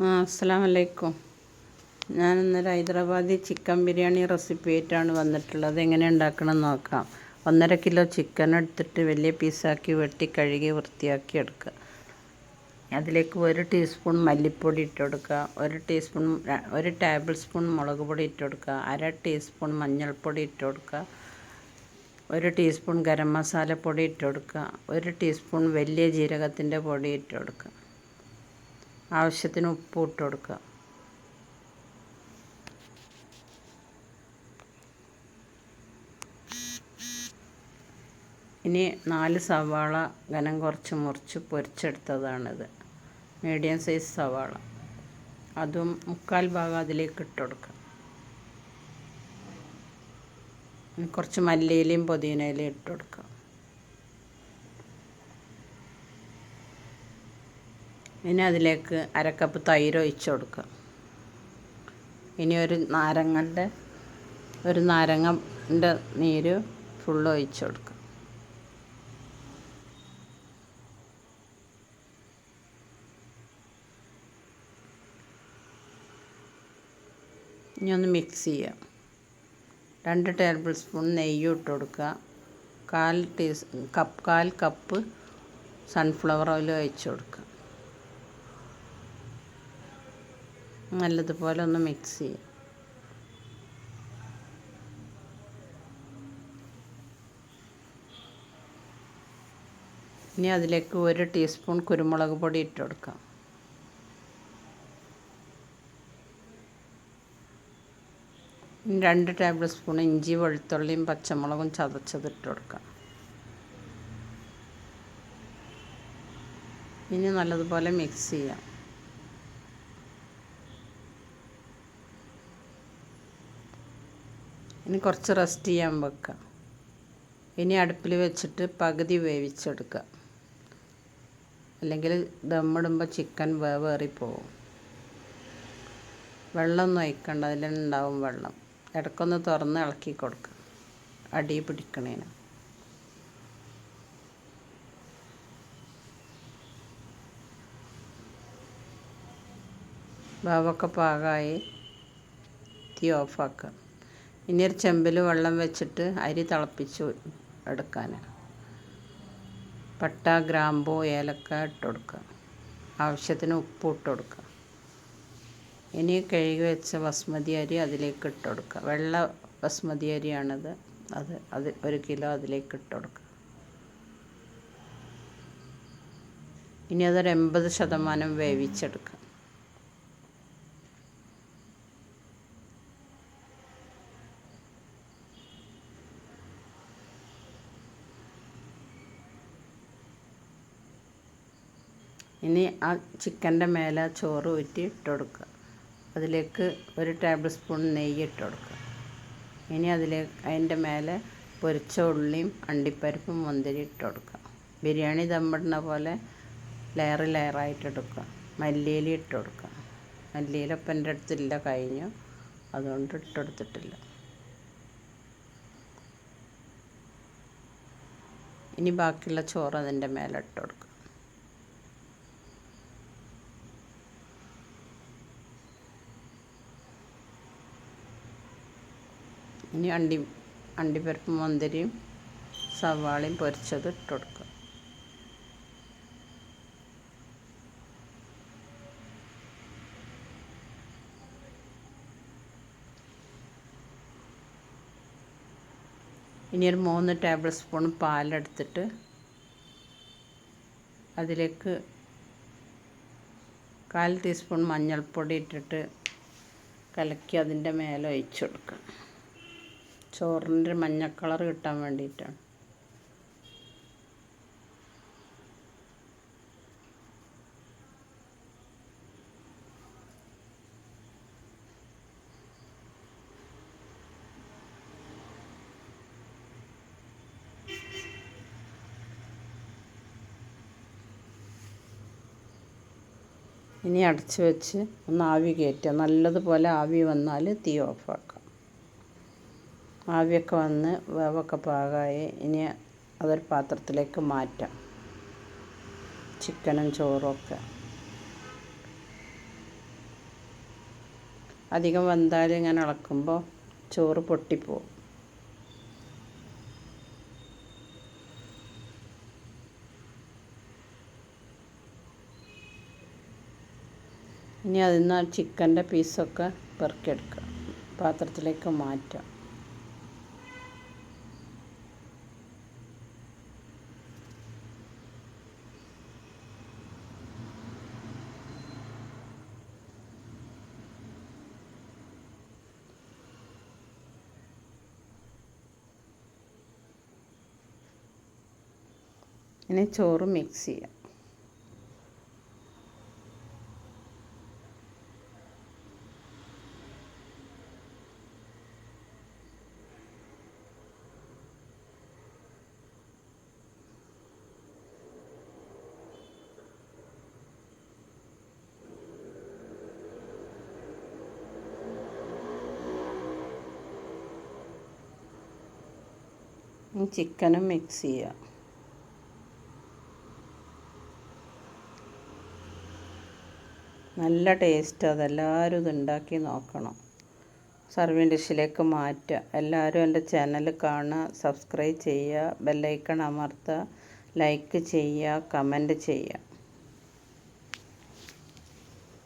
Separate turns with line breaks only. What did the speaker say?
അസ്സലാമു അലൈക്കും. ഞാനിന്നൊരു Hyderabadi chicken biryani recipe ആയിട്ടാണ് വന്നിട്ടുള്ളത്. എങ്ങനെ ഉണ്ടാക്കണം നോക്കാം. 1.5 കിലോ ചിക്കൻ എടുത്തിട്ട് വലിയ പീസാക്കി വെട്ടി കഴുകി വൃത്തിയാക്കി എടുക്കുക. അതിലേക്ക് 1 ടീസ്പൂൺ മല്ലിപ്പൊടി ഇട്ട് കൊടുക്കുക, 1 ടേബിൾ സ്പൂൺ മുളക് പൊടി ഇട്ട് കൊടുക്കുക, 1/2 ടീസ്പൂൺ മഞ്ഞൾപ്പൊടി ഇട്ട് കൊടുക്കുക, 1 ടീസ്പൂൺ ഗരം മസാലപ്പൊടി ഇട്ട് കൊടുക്കുക, 1 ടീസ്പൂൺ വലിയ ജീരകത്തിൻ്റെ പൊടി ഇട്ട് കൊടുക്കുക, ആവശ്യത്തിന് ഉപ്പ് ഇട്ട് കൊടുക്കുക. ഇനി 4 സവാള കനം കുറച്ച് മുറിച്ച് പൊരിച്ചെടുത്തതാണിത്. മീഡിയം സൈസ് സവാള, അതും 1/4 ഭാഗം അതിലേക്ക് ഇട്ട് കൊടുക്കുക. ഇനി കുറച്ച് മല്ലിയിലയും പുതിനയിലയും ഇട്ട് കൊടുക്കുക. ഇനി അതിലേക്ക് 1/2 കപ്പ് തൈര് ഒഴിച്ച് കൊടുക്കുക. ഇനി ഒരു നാരങ്ങൻ്റെ നീര് ഫുള്ള് ഒഴിച്ച് കൊടുക്കുക. ഇനി ഒന്ന് മിക്സ് ചെയ്യുക. 2 ടേബിൾ സ്പൂൺ നെയ്യ് ഇട്ട് കൊടുക്കുക. 1/4 കപ്പ് സൺഫ്ലവർ ഓയിൽ ഒഴിച്ച് കൊടുക്കുക. നല്ലതുപോലെ ഒന്ന് മിക്സ് ചെയ്യുക. ഇനി അതിലേക്ക് 1 ടീസ്പൂൺ കുരുമുളക് പൊടി ഇട്ട് കൊടുക്കാം. ഇനി 2 ടേബിൾ സ്പൂൺ ഇഞ്ചി വെളുത്തുള്ളിയും പച്ചമുളകും ചതച്ചത് ഇട്ട് കൊടുക്കാം. ഇനി നല്ലതുപോലെ മിക്സ് ചെയ്യാം. ഇനി കുറച്ച് റെസ്റ്റ് ചെയ്യാൻ വെക്കുക. ഇനി അടുപ്പിൽ വെച്ചിട്ട് പകുതി വേവിച്ചെടുക്കുക, അല്ലെങ്കിൽ ദമ്മിടുമ്പോൾ ചിക്കൻ വേവേറിപ്പോവും. വെള്ളമൊന്നും ഒഴിക്കണ്ട, അതിലുണ്ടാവും വെള്ളം. ഇടയ്ക്കൊന്ന് തുറന്ന് ഇളക്കി കൊടുക്കുക, അടി പിടിക്കണേന്. വേവൊക്കെ പാകമായി തീ ഓഫാക്കുക. ഇനി ഒരു ചെമ്പിൽ വെള്ളം വെച്ചിട്ട് അരി തിളപ്പിച്ച് എടുക്കാൻ. പട്ട, ഗ്രാമ്പൂ, ഏലക്ക ഇട്ട് കൊടുക്കുക. ആവശ്യത്തിന് ഉപ്പ് ഇട്ട് കൊടുക്കുക. ഇനി കഴുകി വെച്ച ബസ്മതി അരി അതിലേക്ക് ഇട്ട് കൊടുക്കുക. വെള്ള ബസ്മതി അരിയാണിത്. അത് 1 കിലോ അതിലേക്ക് ഇട്ട് കൊടുക്കുക. ഇനി അതൊരു 80% വേവിച്ചെടുക്കുക. ഇനി ആ ചിക്കൻ്റെ മേലെ ചോറ് ഊറ്റി ഇട്ട് കൊടുക്കുക. അതിലേക്ക് 1 ടേബിൾ സ്പൂൺ നെയ്യ് ഇട്ട് കൊടുക്കുക. ഇനി അതിൻ്റെ മേലെ പൊരിച്ച ഉള്ളിയും അണ്ടിപ്പരിപ്പും മുന്തിരി ഇട്ട് കൊടുക്കുക. ബിരിയാണി ദമ്മിടുന്ന പോലെ ലെയറായിട്ട് എടുക്കുക. മല്ലിയില ഇട്ട് കൊടുക്കുക. മല്ലിയില ഇപ്പം എൻ്റെ അടുത്തില്ല, കഴിഞ്ഞു, അതുകൊണ്ട് ഇട്ടെടുത്തിട്ടില്ല. ഇനി ബാക്കിയുള്ള ചോറ് അതിൻ്റെ മേലെ ഇട്ട് കൊടുക്കുക. ഇനി അണ്ടിപ്പരിപ്പ് മുന്തിരിയും സവാളയും പൊരിച്ചത് ഇട്ട് കൊടുക്കുക. ഇനി ഒരു 3 ടേബിൾ സ്പൂൺ പാലെടുത്തിട്ട് അതിലേക്ക് 1/4 ടീസ്പൂൺ മഞ്ഞൾപ്പൊടി ഇട്ടിട്ട് കലക്കി അതിൻ്റെ മേലെ ഒഴിച്ച് കൊടുക്കുക. ചോറിൻ്റെ മഞ്ഞ കളർ കിട്ടാൻ വേണ്ടിയിട്ടാണ്. ഇനി അടച്ച് വെച്ച് ഒന്ന് ആവി കയറ്റുക. നല്ലതുപോലെ ആവി വന്നാൽ തീ ഓഫാക്കാം. ആവിയൊക്കെ വന്ന് വേവൊക്കെ പാകമായി. ഇനി അതൊരു പാത്രത്തിലേക്ക് മാറ്റാം. ചിക്കനും ചോറും ഒക്കെ അധികം വെന്താൽ ഇങ്ങനെ ഇളക്കുമ്പോൾ ചോറ് പൊട്ടിപ്പോവും. ഇനി അതിൽ നിന്ന് ചിക്കൻ്റെ പീസൊക്കെ പെറുക്കിയെടുക്കുക, പാത്രത്തിലേക്ക് മാറ്റാം. ഇനി ചോറ് മിക്സ് ചെയ്യാം. ചിക്കനും മിക്സ് ചെയ്യുക. നല്ല ടേസ്റ്റ്, അതെല്ലാവരും ഇതുണ്ടാക്കി നോക്കണം. സർവിങ് ഡിഷിലേക്ക് മാറ്റുക. എല്ലാവരും എൻ്റെ ചാനൽ കാണുക, സബ്സ്ക്രൈബ് ചെയ്യുക, ബെല്ലൈക്കൺ അമർത്തുക, ലൈക്ക് ചെയ്യുക, കമൻറ്റ് ചെയ്യുക.